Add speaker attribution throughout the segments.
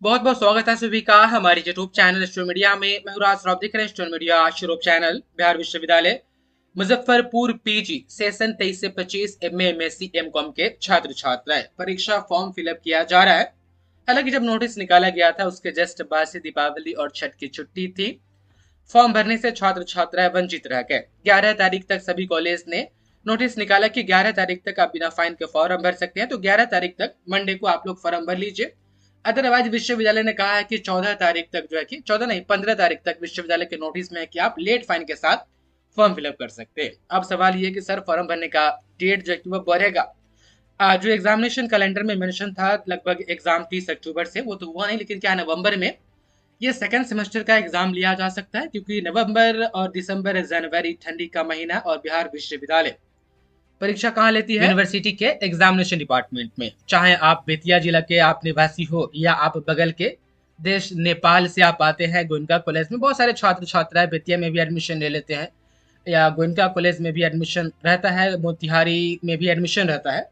Speaker 1: बहुत बहुत स्वागत है सभी का हमारे यूट्यूब चैनल स्टूडेंट मीडिया में। मैं हूं राज श्रॉफ, देख रहे हैं student media YouTube channel. Bihar विश्वविद्यालय मुजफ्फरपुर पीजी सेशन 23 से 25 एमए एमएससी एमकॉम के छात्र छात्राएं परीक्षा फॉर्म फिलअप किया जा रहा है। हालांकि जब नोटिस निकाला गया था उसके जस्ट बाद से दीपावली और छठ की छुट्टी थी। फॉर्म भरने से छात्र छात्राएं वंचित रह गए। 11 तारीख तक सभी कॉलेज ने नोटिस निकाला कि 11 तारीख तक आप बिना फाइन के फॉर्म भर सकते हैं, तो 11 तारीख तक मंडे को आप लोग फॉर्म भर लीजिए। अदरवाइज विश्वविद्यालय ने कहा है कि 14 तारीख तक जो है कि 14 नहीं 15 तारीख तक विश्वविद्यालय के नोटिस में है कि आप लेट फाइन के साथ फॉर्म फिलअप कर सकते हैं। अब सवाल ये कि सर फॉर्म भरने का डेट जो है कि वो बढ़ेगा। जो एग्जामिनेशन कैलेंडर में मेंशन था लगभग एग्जाम 30 अक्टूबर से, वो तो हुआ नहीं, लेकिन क्या नवंबर में ये सेकंड सेमेस्टर का एग्जाम लिया जा सकता है, क्योंकि नवंबर और दिसंबर जनवरी ठंडी का महीना और बिहार विश्वविद्यालय परीक्षा कहाँ लेती है? यूनिवर्सिटी के एग्जामिनेशन डिपार्टमेंट में। चाहे आप बेतिया जिला के आप निवासी हो या आप बगल के देश नेपाल से आप आते हैं गोयनका कॉलेज में, बहुत सारे छात्र छात्राएं बेतिया में भी एडमिशन ले लेते हैं या गोयनका कॉलेज में भी एडमिशन रहता है, मोतिहारी में भी एडमिशन रहता है,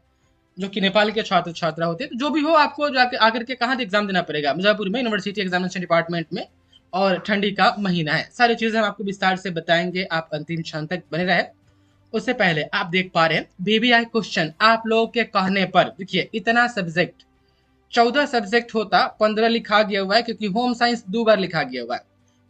Speaker 1: जो कि नेपाल के छात्र छात्रा होते हैं। तो जो भी हो, आपको जाके आकर के कहाँ एग्जाम देना पड़ेगा? मुजफ्फरपुर में यूनिवर्सिटी एग्जामिनेशन डिपार्टमेंट में। और ठंडी का महीना है, सारी चीजें हम आपको विस्तार से बताएंगे, आप अंतिम क्षण तक बने रहे। उससे पहले आप देख पा रहे हैं बीबीआई क्वेश्चन आप लोगों के कहने पर। देखिए इतना सब्जेक्ट, 14 सब्जेक्ट होता 15 लिखा गया हुआ है, क्योंकि होम साइंस 2 बार लिखा गया हुआ है।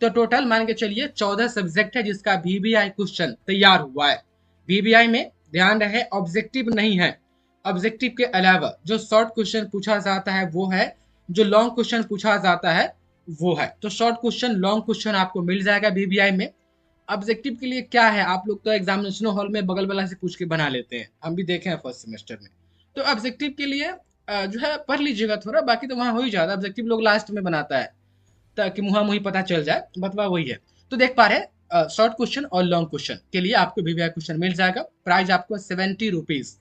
Speaker 1: तो टोटल मान के चलिए 14 सब्जेक्ट है जिसका बीबीआई क्वेश्चन तैयार हुआ है। बीबीआई में ध्यान रहे ऑब्जेक्टिव नहीं है, ऑब्जेक्टिव के अलावा जो शॉर्ट क्वेश्चन पूछा जाता है वो है, जो लॉन्ग क्वेश्चन पूछा जाता है वो है। तो शॉर्ट क्वेश्चन लॉन्ग क्वेश्चन आपको मिल जाएगा बीबीआई में। ऑब्जेक्टिव के लिए क्या है, आप लोग तो एग्जामिनेशन हॉल में बगल वाला से पूछ के बना लेते हैं, हम भी देखे हैं फर्स्ट सेमेस्टर में। तो ऑब्जेक्टिव के लिए जो है पढ़ लीजिएगा थोड़ा, बाकी तो वहाँ हो ही जाता है। ऑब्जेक्टिव लोग लास्ट में बनाता है ताकि मुहा मुही पता चल जाए, बतवा वही है। तो देख पा रहे शॉर्ट क्वेश्चन और लॉन्ग क्वेश्चन के लिए आपको वीवीआई क्वेश्चन मिल जाएगा। प्राइस आपको 70 रुपीज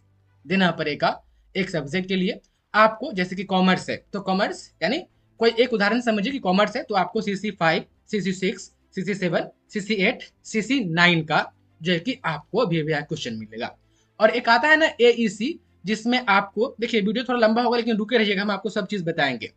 Speaker 1: देना पड़ेगा एक सब्जेक्ट के लिए। आपको जैसे कि कॉमर्स है तो कॉमर्स यानी कोई एक उदाहरण समझिए कि कॉमर्स है तो आपको CC5, CC6, CC7, CC8, CC9 का जो है कि आपको वीवीआई क्वेश्चन मिलेगा। और एक आता है ना AEC, जिसमें आपको, देखिए वीडियो थोड़ा लंबा होगा लेकिन रुके रहिएगा, हम आपको सब चीज बताएंगे।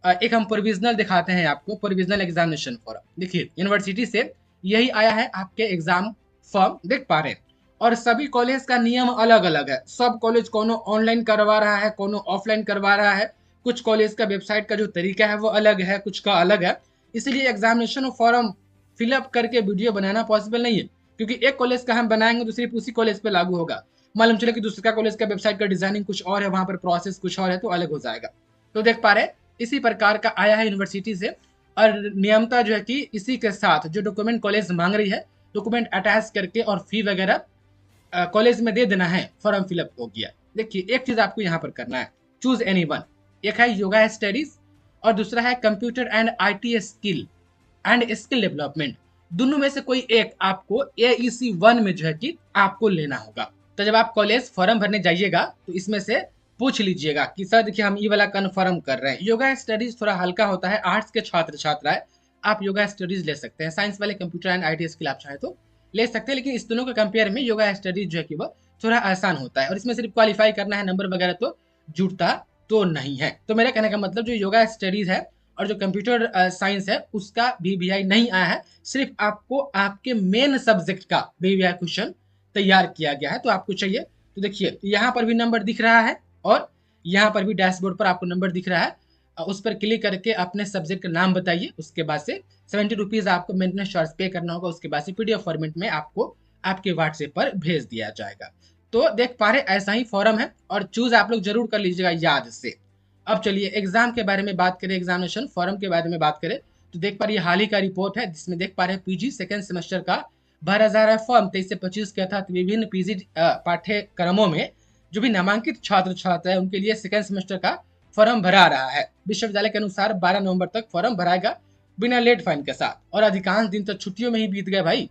Speaker 1: एक हम प्रोविजनल दिखाते हैं आपको, प्रोविजनल एग्जामिनेशन फॉर्म। देखिए यूनिवर्सिटी से यही आया है आपके एग्जाम फॉर्म, देख पा रहे हैं। और सभी कॉलेज का नियम अलग अलग है, सब कॉलेज कोनो ऑनलाइन करवा रहा है, कोनो ऑफलाइन करवा रहा है। कुछ कॉलेज का वेबसाइट का जो तरीका है वो अलग है, कुछ का अलग है। इसलिए एग्जामिनेशन फॉर्म फिलअप करके वीडियो बनाना पॉसिबल नहीं है, क्योंकि एक कॉलेज का हम बनाएंगे तो सिर्फ उसी कॉलेज पे लागू होगा। मालूम चले कि दूसरा कॉलेज का वेबसाइट का डिजाइनिंग कुछ और है, वहां पर प्रोसेस कुछ और है, तो अलग हो जाएगा। तो देख पा रहे हैं इसी प्रकार का आया है यूनिवर्सिटी से। और नियमता जो है कि इसी के साथ जो डॉक्यूमेंट कॉलेज मांग रही है, डॉक्यूमेंट अटैच करके और फी वगैरह कॉलेज में दे देना है, फॉर्म फिलअप हो गया। देखिए एक चीज आपको यहाँ पर करना है, चूज एनी वन। एक है योगा स्टडीज और दूसरा है computer and IT skill and skill development. दोनों में से कोई एक आपको AEC1 में जो है कि आपको लेना होगा। तो जब आप कॉलेज फॉर्म भरने जाइएगा तो इसमें से पूछ लीजिएगा कि सर देखिए हम ये वाला कन्फर्म कर रहे हैं। योगा स्टडीज थोड़ा हल्का होता है, आर्ट्स के छात्र छात्राएं आप योगा स्टडीज ले सकते हैं। साइंस वाले कंप्यूटर एंड आईटी स्किल आप चाहे तो ले सकते हैं, लेकिन इस दोनों के कंपेयर में योगा स्टडीज जो है कि वो थोड़ा आसान होता है। और इसमें सिर्फ क्वालिफाई करना है, नंबर वगैरह तो जुड़ता तो नहीं है। तो मेरा कहने का मतलब जो योगा स्टडीज है और जो कंप्यूटर साइंस है उसका बीबीआई नहीं आया है, सिर्फ आपको आपके मेन सब्जेक्ट का बीबीआई क्वेश्चन तैयार किया गया है। तो आपको चाहिए तो देखिए यहाँ पर भी नंबर दिख रहा है और यहाँ पर भी डैशबोर्ड पर आपको नंबर दिख रहा है। उस पर क्लिक करके अपने सब्जेक्ट का नाम बताइए, उसके बाद से 70 रुपीज आपको मेंटेनेंस चार्ज पे करना होगा। उसके बाद से PDF फॉर्मेट में आपको आपके व्हाट्सएप पर भेज दिया जाएगा। तो देख पा रहे ऐसा ही फॉर्म है और चूज आप लोग जरूर कर लीजिएगा याद से। अब चलिए एग्जाम के बारे में बात करें, एग्जामिनेशन फॉर्म के बारे में बात करें तो देख पा रहे हाल ही का रिपोर्ट है जिसमें देख पा रहे हैं PG सेकेंड सेमेस्टर का भरा जा रहा है फॉर्म 23 से 25 के अर्थात विभिन्न PG पाठ्यक्रमों में जो भी नामांकित छात्र छात्र है उनके लिए सेकेंड सेमेस्टर का फॉर्म भरा रहा है। विश्वविद्यालय के अनुसार 12 नवंबर तक फॉर्म भराएगा बिना लेट फाइन के साथ, और अधिकांश दिन तो छुट्टियों में ही बीत गए भाई।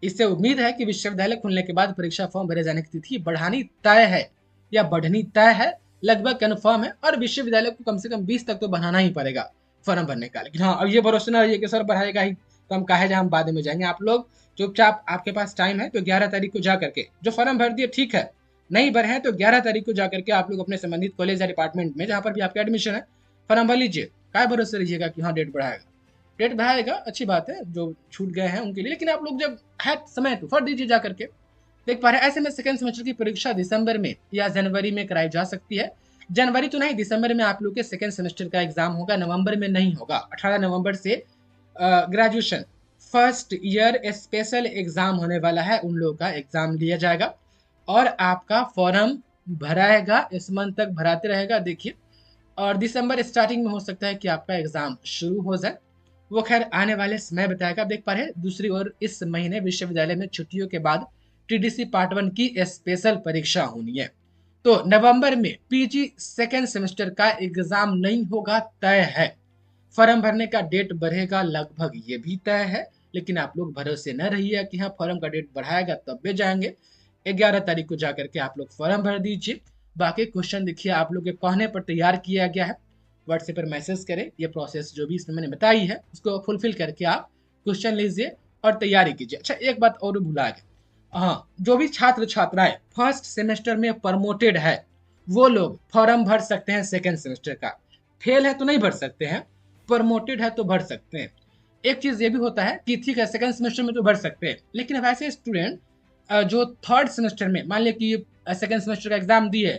Speaker 1: इससे उम्मीद है कि विश्वविद्यालय खुलने के बाद परीक्षा फॉर्म भरे जाने की तिथि बढ़ानी तय है या बढ़नी तय है, लगभग कन्फर्म है। और विश्वविद्यालय को कम से कम 20 तक तो बढ़ाना ही पड़ेगा फॉर्म भरने का। लेकिन हाँ, अब ये भरोसा ना रहिए कि सर बढ़ाएगा ही तो हम काहे हम बाद में जाएंगे। आप लोग चुपचाप, आपके पास टाइम है तो 11 तारीख को जा करके जो फॉर्म भर दिए ठीक है, नहीं भरे हैं तो 11 तारीख को जाकर के आप लोग अपने संबंधित कॉलेज या डिपार्टमेंट में जहां पर भी आपका एडमिशन है फॉर्म भर लीजिए। क्या भरोसे रहिएगा कि हाँ डेट बढ़ाएगा, डेट बढ़ाएगा, अच्छी बात है जो छूट गए हैं उनके लिए, लेकिन आप लोग जब है समय तो भर दीजिए जा करके। देख पा रहे हैं ऐसे में सेकंड सेमेस्टर की परीक्षा दिसंबर में या जनवरी में कराई जा सकती है। जनवरी तो नहीं, दिसंबर में आप लोग के सेकंड सेमेस्टर का एग्जाम होगा, नवंबर में नहीं होगा। 18 नवंबर से graduation first year special exam होने वाला है, उन लोगों का एग्जाम लिया जाएगा और आपका फॉर्म भराएगा, इस मंथ तक भराते रहेगा देखिए, और दिसंबर स्टार्टिंग में हो सकता है कि आपका एग्जाम शुरू हो जाए, वो खैर आने वाले समय बताएगा। आप देख पा रहे हैं दूसरी ओर इस महीने विश्वविद्यालय में छुट्टियों के बाद टीडीसी पार्ट 1 की स्पेशल परीक्षा होनी है, तो नवंबर में पीजी सेकेंड सेमेस्टर का एग्जाम नहीं होगा, तय है। फॉर्म भरने का डेट बढ़ेगा लगभग, ये भी तय है, लेकिन आप लोग भरोसे न रहिए कि हाँ फॉर्म का डेट बढ़ाएगा तब भी जाएंगे। 11 तारीख को जाकर के आप लोग फॉर्म भर दीजिए। बाकी क्वेश्चन देखिए आप लोग के कहने पर तैयार किया गया है, व्हाट्सएप पर मैसेज करें, ये प्रोसेस जो भी इसमें मैंने बताई है उसको फुलफिल करके आप क्वेश्चन लीजिए और तैयारी कीजिए। अच्छा एक बात और भुला गए, हाँ जो भी छात्र छात्राएं फर्स्ट सेमेस्टर में प्रमोटेड है वो लोग फॉर्म भर सकते हैं सेकेंड सेमेस्टर का, फेल है तो नहीं भर सकते हैं, प्रमोटेड है तो भर सकते हैं। एक चीज ये भी होता है कि ठीक है सेकंड सेमेस्टर में तो भर सकते हैं, लेकिन अब ऐसे स्टूडेंट जो थर्ड सेमेस्टर में मान लिया कि सेकंड सेमेस्टर का एग्जाम दिए,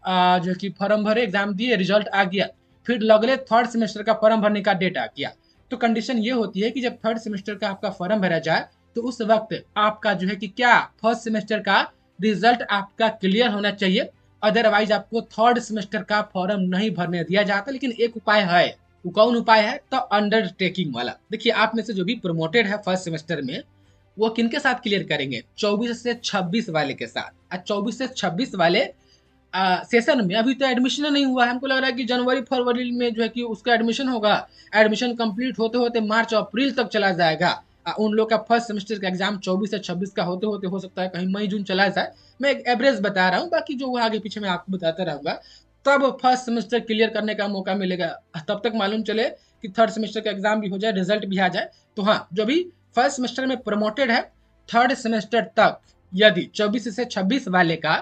Speaker 1: जो कि फॉर्म भरे एग्जाम दिए रिजल्ट आ गया, फिर लगले थर्ड सेमेस्टर का फॉर्म भरने का डेट आ गया, तो कंडीशन ये होती है कि जब थर्ड सेमेस्टर का आपका फॉर्म भरा जाए तो उस वक्त आपका जो है कि क्या फर्स्ट सेमेस्टर का रिजल्ट आपका क्लियर होना चाहिए, अदरवाइज आपको थर्ड सेमेस्टर का फॉर्म नहीं भरने दिया जाता। लेकिन एक उपाय है, वो कौन उपाय है, तो अंडरटेकिंग वाला। देखिए आप में से जो भी प्रमोटेड है फर्स्ट सेमेस्टर में वो किनके साथ क्लियर करेंगे, 24 से 26 वाले के साथ। और 24 से 26 वाले सेशन में अभी तो एडमिशन नहीं हुआ है, हमको लग रहा है कि जनवरी फरवरी में जो है कि उसका एडमिशन होगा, एडमिशन कंप्लीट होते होते मार्च अप्रैल तक चला जाएगा। उन लोग का फर्स्ट सेमेस्टर का एग्जाम 24 से 26 का होते होते हो सकता है कहीं मई जून चला जाए, मैं एक एवरेज बता रहा हूँ, बाकी जो आगे पीछे मैं आपको बताता रहूंगा, तब फर्स्ट सेमेस्टर क्लियर करने का मौका मिलेगा। तब तक मालूम चले कि थर्ड सेमेस्टर का एग्जाम भी हो जाए, रिजल्ट भी आ जाए। तो हाँ जो भी फर्स्ट सेमेस्टर में प्रमोटेड है थर्ड सेमेस्टर तक यदि 24 से 26 वाले का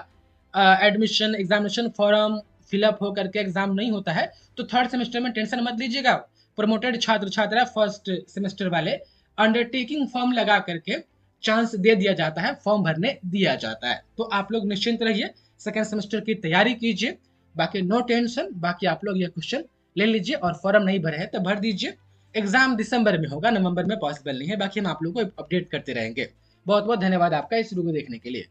Speaker 1: एडमिशन एग्जामिनेशन फॉर्म फिलअप हो करके एग्जाम नहीं होता है तो थर्ड सेमेस्टर में टेंशन मत लीजिएगा। प्रमोटेड छात्र छात्रा फर्स्ट सेमेस्टर वाले अंडरटेकिंग फॉर्म लगा करके चांस दे दिया जाता है, फॉर्म भरने दिया जाता है। तो आप लोग निश्चिंत रहिए, सेकेंड सेमेस्टर की तैयारी कीजिए, बाकी नो टेंशन। बाकी आप लोग ये क्वेश्चन ले लीजिए और फॉर्म नहीं भरे हैं तो भर दीजिए। एग्जाम दिसंबर में होगा, नवंबर में पॉसिबल नहीं है। बाकी हम आप लोग को अपडेट करते रहेंगे। बहुत बहुत धन्यवाद आपका इस वीडियो को देखने के लिए।